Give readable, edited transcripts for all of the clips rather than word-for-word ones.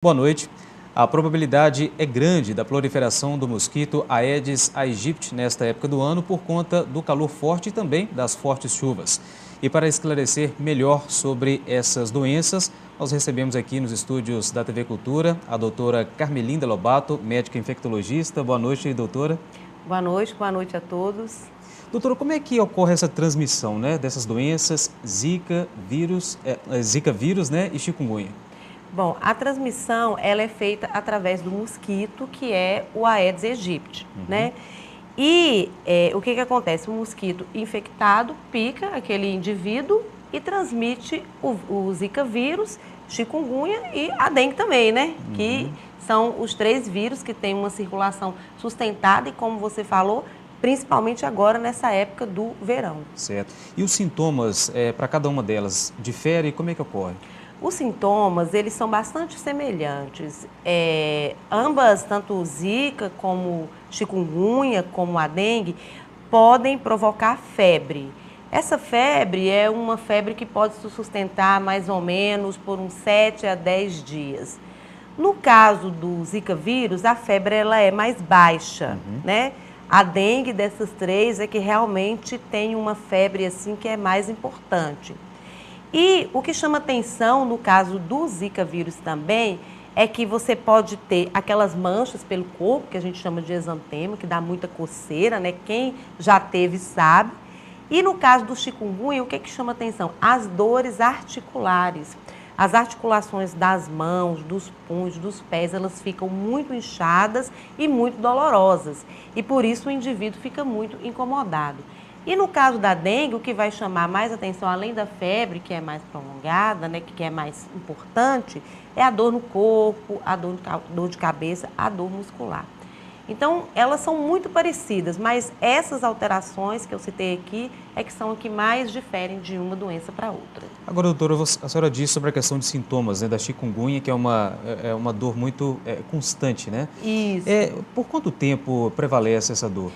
Boa noite. A probabilidade é grande da proliferação do mosquito Aedes aegypti nesta época do ano por conta do calor forte e também das fortes chuvas. E para esclarecer melhor sobre essas doenças, nós recebemos aqui nos estúdios da TV Cultura a doutora Carmelinda Lobato, médica infectologista. Boa noite, doutora. Boa noite a todos. Doutora, como é que ocorre essa transmissão, dessas doenças Zika vírus, e chikungunya? Bom, a transmissão ela é feita através do mosquito, que é o Aedes aegypti, né? E o que acontece? O mosquito infectado pica aquele indivíduo e transmite o Zika vírus, chikungunya e a dengue também, né? Que são os 3 vírus que têm uma circulação sustentada e, como você falou, principalmente agora nessa época do verão. Certo. E os sintomas para cada uma delas diferem? Como é que ocorre? Os sintomas, eles são bastante semelhantes. Ambas, tanto o Zika como chikungunya, como a dengue, podem provocar febre. Essa febre é uma febre que pode se sustentar mais ou menos por uns 7 a 10 dias. No caso do Zika vírus, a febre ela é mais baixa, né? A dengue dessas 3 é que realmente tem uma febre assim que é mais importante. E o que chama atenção no caso do Zika vírus também é que você pode ter aquelas manchas pelo corpo, que a gente chama de exantema, que dá muita coceira, né? Quem já teve sabe. E no caso do chikungunya, o que chama atenção? As dores articulares. As articulações das mãos, dos punhos, dos pés, elas ficam muito inchadas e muito dolorosas. E por isso o indivíduo fica muito incomodado. E no caso da dengue, o que vai chamar mais atenção, além da febre, que é mais prolongada, né, que é mais importante, é a dor no corpo, a dor de cabeça, a dor muscular. Então, elas são muito parecidas, mas essas alterações que eu citei aqui é que são as que mais diferem de uma doença para outra. Agora, doutora, a senhora disse sobre a questão de sintomas, da chikungunya, que é uma dor muito constante, né? Isso. Por quanto tempo prevalece essa dor?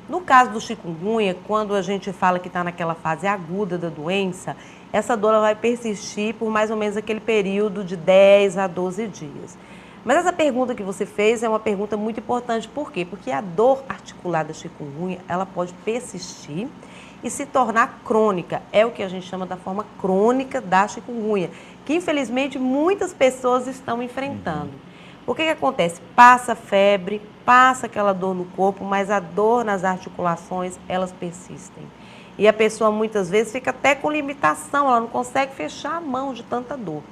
No caso do chikungunya, quando a gente fala que está naquela fase aguda da doença, essa dor vai persistir por mais ou menos aquele período de 10 a 12 dias. Mas essa pergunta que você fez é uma pergunta muito importante. Por quê? Porque a dor articular da chikungunya, ela pode persistir e se tornar crônica. É o que a gente chama da forma crônica da chikungunya, que infelizmente muitas pessoas estão enfrentando. O que acontece? Passa febre, passa aquela dor no corpo, mas a dor nas articulações, elas persistem. E a pessoa muitas vezes fica até com limitação, ela não consegue fechar a mão de tanta dor.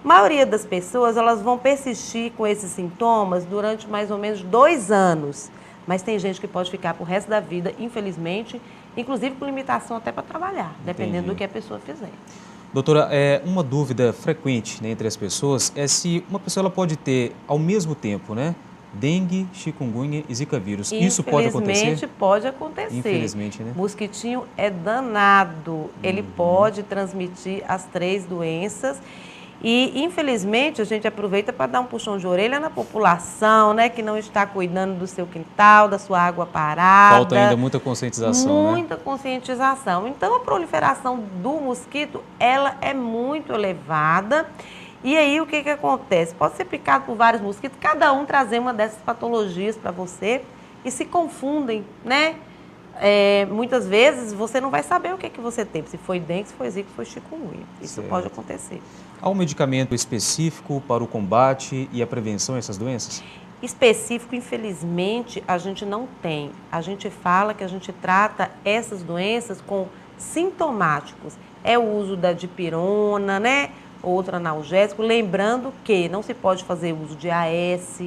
A maioria das pessoas, elas vão persistir com esses sintomas durante mais ou menos 2 anos. Mas tem gente que pode ficar pro resto da vida, infelizmente, inclusive com limitação até para trabalhar, dependendo do que a pessoa fizer. Doutora, uma dúvida frequente, entre as pessoas é se uma pessoa ela pode ter ao mesmo tempo, dengue, chikungunya e zika vírus. Isso pode acontecer? Infelizmente pode acontecer. Infelizmente, né? Mosquitinho é danado, ele pode transmitir as 3 doenças. E, infelizmente, a gente aproveita para dar um puxão de orelha na população, que não está cuidando do seu quintal, da sua água parada. Falta ainda muita conscientização, Muita conscientização. Então, a proliferação do mosquito, ela é muito elevada. E aí, o que acontece? Pode ser picado por vários mosquitos, cada um trazer uma dessas patologias para você e se confundem, muitas vezes você não vai saber o que você tem, se foi dengue, se foi zika, se foi chikungunya. Isso pode acontecer. Há um medicamento específico para o combate e a prevenção dessas doenças? Específico, infelizmente, a gente não tem. A gente fala que a gente trata essas doenças com sintomáticos. É o uso da dipirona, outro analgésico. Lembrando que não se pode fazer uso de AS,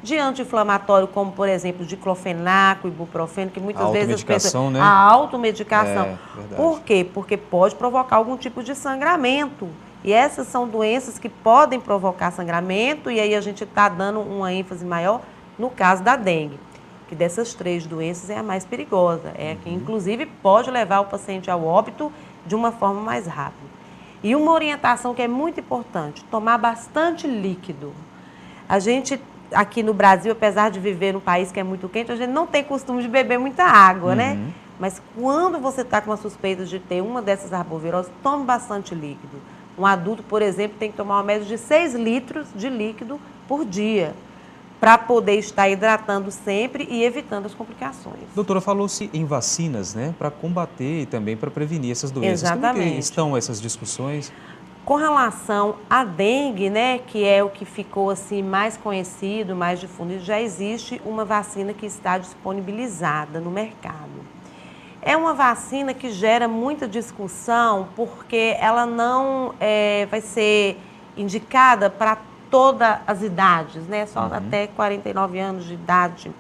de anti-inflamatório, como, por exemplo, diclofenaco, ibuprofeno, que muitas vezes as pessoas... A automedicação. Por quê? Porque pode provocar algum tipo de sangramento. E essas são doenças que podem provocar sangramento, e aí a gente está dando uma ênfase maior no caso da dengue, que dessas 3 doenças é a mais perigosa, é a que inclusive pode levar o paciente ao óbito de uma forma mais rápida. E uma orientação que é muito importante, tomar bastante líquido. A gente, aqui no Brasil, apesar de viver num país que é muito quente, a gente não tem costume de beber muita água, Mas quando você está com uma suspeita de ter uma dessas arboviroses, tome bastante líquido. Um adulto, por exemplo, tem que tomar uma média de 6 litros de líquido por dia, para poder estar hidratando sempre e evitando as complicações. Doutora, falou-se em vacinas, né, para combater e também para prevenir essas doenças. Exatamente. Como é que estão essas discussões? Com relação à dengue, né, que é o que ficou assim mais conhecido, mais difundido, já existe uma vacina que está disponibilizada no mercado. É uma vacina que gera muita discussão porque ela não vai ser indicada para todas as idades, né? Só até 49 anos de idade.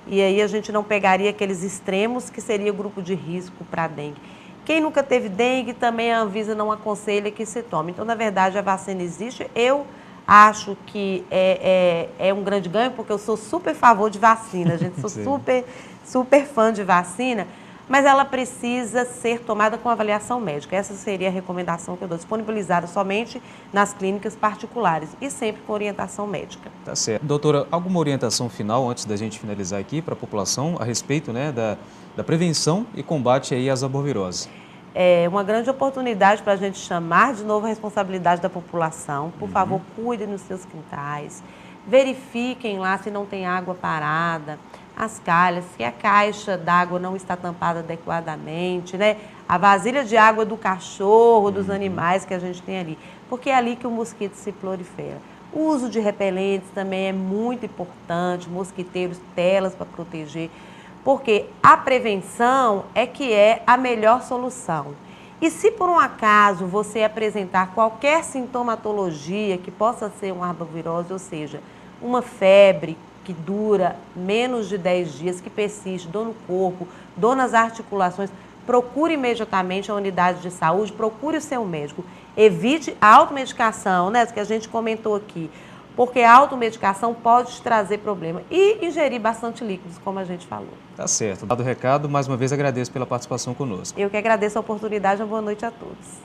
E aí a gente não pegaria aqueles extremos que seria o grupo de risco para dengue. Quem nunca teve dengue, também a Anvisa não aconselha que se tome. Então, na verdade, a vacina existe. Eu acho que é um grande ganho, porque eu sou super a favor de vacina, gente. Sou super fã de vacina. Mas ela precisa ser tomada com avaliação médica. Essa seria a recomendação que eu dou, disponibilizada somente nas clínicas particulares e sempre com orientação médica. Tá certo. Doutora, alguma orientação final antes da gente finalizar aqui para a população a respeito, né, da prevenção e combate aí às arboviroses? É uma grande oportunidade para a gente chamar de novo a responsabilidade da população. Por favor, cuidem nos seus quintais, verifiquem lá se não tem água parada, as calhas, se a caixa d'água não está tampada adequadamente, né? A vasilha de água do cachorro, dos animais que a gente tem ali, porque é ali que o mosquito se prolifera. O uso de repelentes também é muito importante, mosquiteiros, telas para proteger, porque a prevenção é que é a melhor solução. E se por um acaso você apresentar qualquer sintomatologia que possa ser uma arbovirose, ou seja, uma febre que dura menos de 10 dias, que persiste, dor no corpo, dor nas articulações, procure imediatamente a unidade de saúde, procure o seu médico. Evite a automedicação, né, que a gente comentou aqui, porque a automedicação pode te trazer problema. E ingerir bastante líquidos, como a gente falou. Tá certo. Dado o recado, mais uma vez agradeço pela participação conosco. Eu que agradeço a oportunidade, uma boa noite a todos.